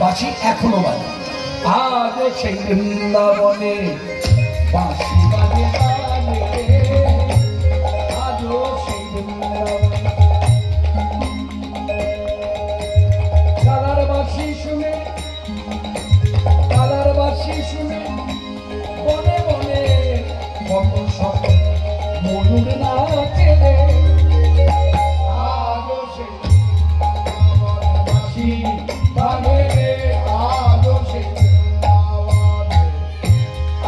বাঁশি এখনো বাজে। আজ সেই বৃন্দাবনে বাঁশি বাজে বাজে, আজও সেই বৃন্দাবনে। কালার বাঁশি শুনে, কালার বাঁশি শুনে বনে বনে কত সব ময়ূর নাচে রে। আজও সেই বাঁশি বাজে রে, আজও সেই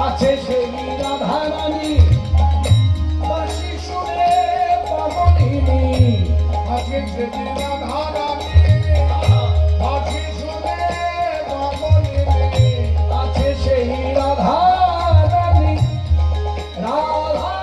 আছে সেই রাধা রানী বাঁশি শুনে পাগলিনী। আছে সেই রাধা রানী বাঁশি শুনে পাগলিনী। আছে সেই রাধা রানী, রাধা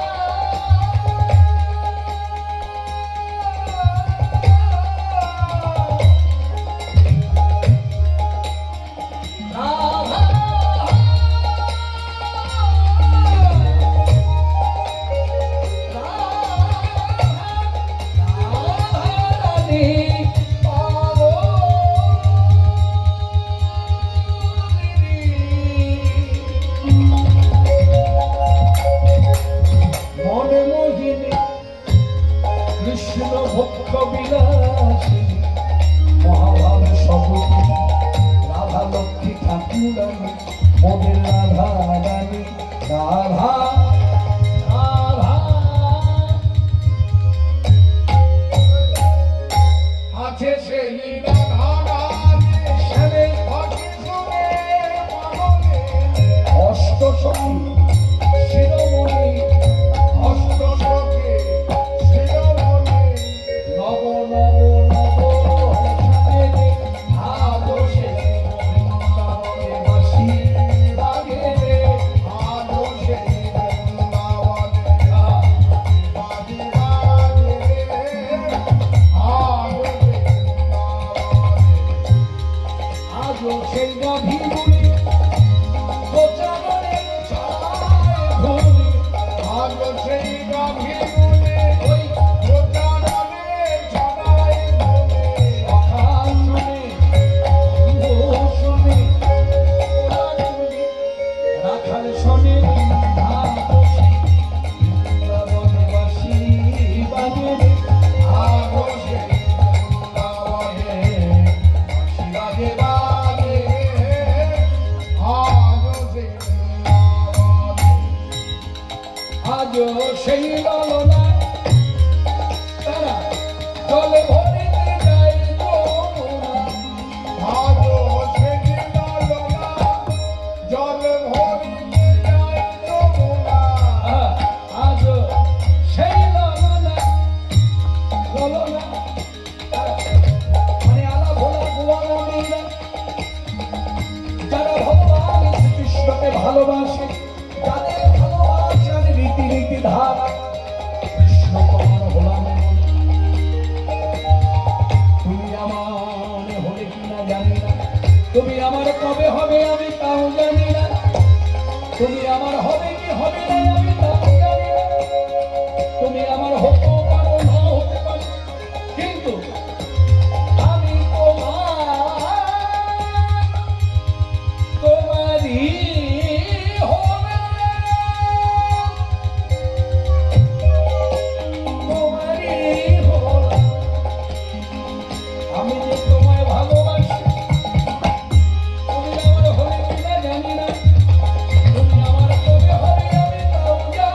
সেই ললনা তারা জল ভরিতে যায় যমুনা। আজও সেই ললনা জল ভরিতে যায় যমুনা। আজও সেই ললনা ললনা মানে আলা ভোলা গোয়ালা মেয়েরা যারা ভগবান শ্রীকৃষ্ণকে ভালোবাসে, যাদের ভালোবাসার রীতি রীতি ধারা কৃষ্ণ তোমার হলাম। তুমি আমার হলে কিনা জানি না, তুমি আমার কবে হবে আমি তাও জানি না, তুমি আমার হবে কি হবে না আমি তাও জানি না। তুমি আমার হতেও পারো না হতে পারো, কিন্তু আমি তোমারই তুমি আমার হলে কিনা জানি না, তুমি আমার কবে হবে আমি তাও জানি না।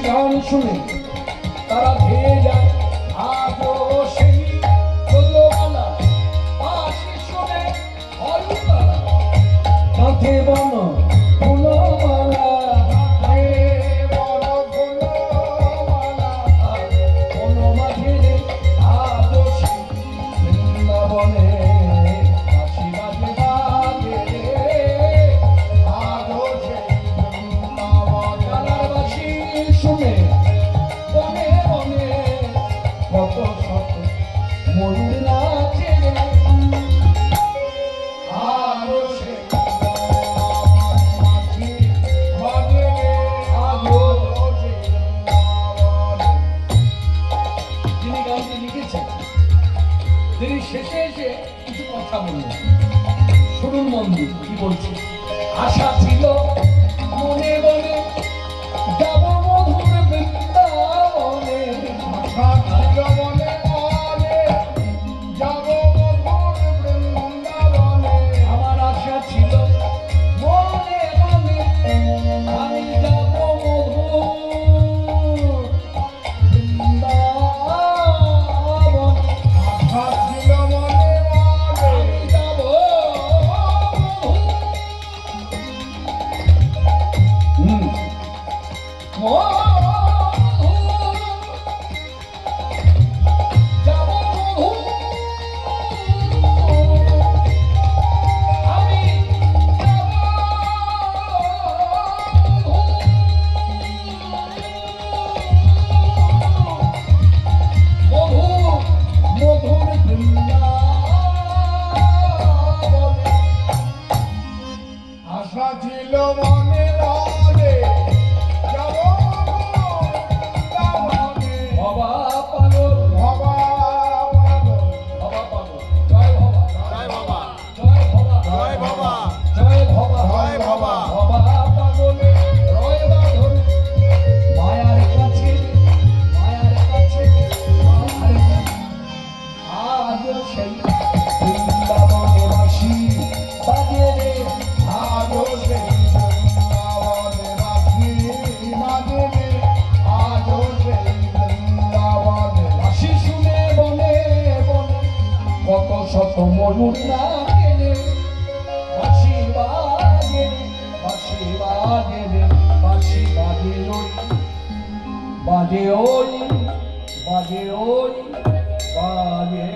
গান শুনে তারা ধেয়ে যায় আজও সেই ছোটবেলা বাঁশি শুনে হলুদালা কাঁথে বন ফুলমালা কোনো মাঝে আজও সেই বৃন্দাবনে বাঁশি বাজে বাজে আজও সেই বৃন্দাবন বাঁশি শুনে বনে বনে কত শত ময়ূর নাচে আজও সেই বাঁশি বাজে আজও সেই বৃন্দাবনে। যিনি গানটি লিখেছেন তিনি শেষে এসে কিছু কথা বললেন, শুনুন মন্দির কি বলছে। আশা ছিল মনে মনে যাব মধুর বৃন্দাবনে, আশা ছিল মনে মনে যাব মধুর বৃন্দাবনে, আমার আশা ছিল মনে মনে আমি যাব মধুর বৃন্দাবন, আশা ছিল মনে মনে আমি যাব আশা ছিল মনে মনে যাব বৃন্দাবনে। ভবা পাগল ভবা পাগল ভবা পাগল জয় ভবা জয় বাবা জয় ভবা জয় বাবা জয় ভবা জয় ভবা ভবা পাগল রয় বাঁধন মায়ার কাছে মায়ার কাছে মায়ার কাছে আজ সেই বৃন্দাবনে বাঁশি বাজে রে আজ সেই বৃন্দাবনে বাঁশি বাজে রে আজ সেই বৃন্দাবনে বাঁশি শুনে বনে বনে কত শত ময়ূর নাচে রে বাঁশি বাজে রে বাঁশি বাজে রে বাঁশি বাজে ওই বাজে ওই বাজে ওই বাজে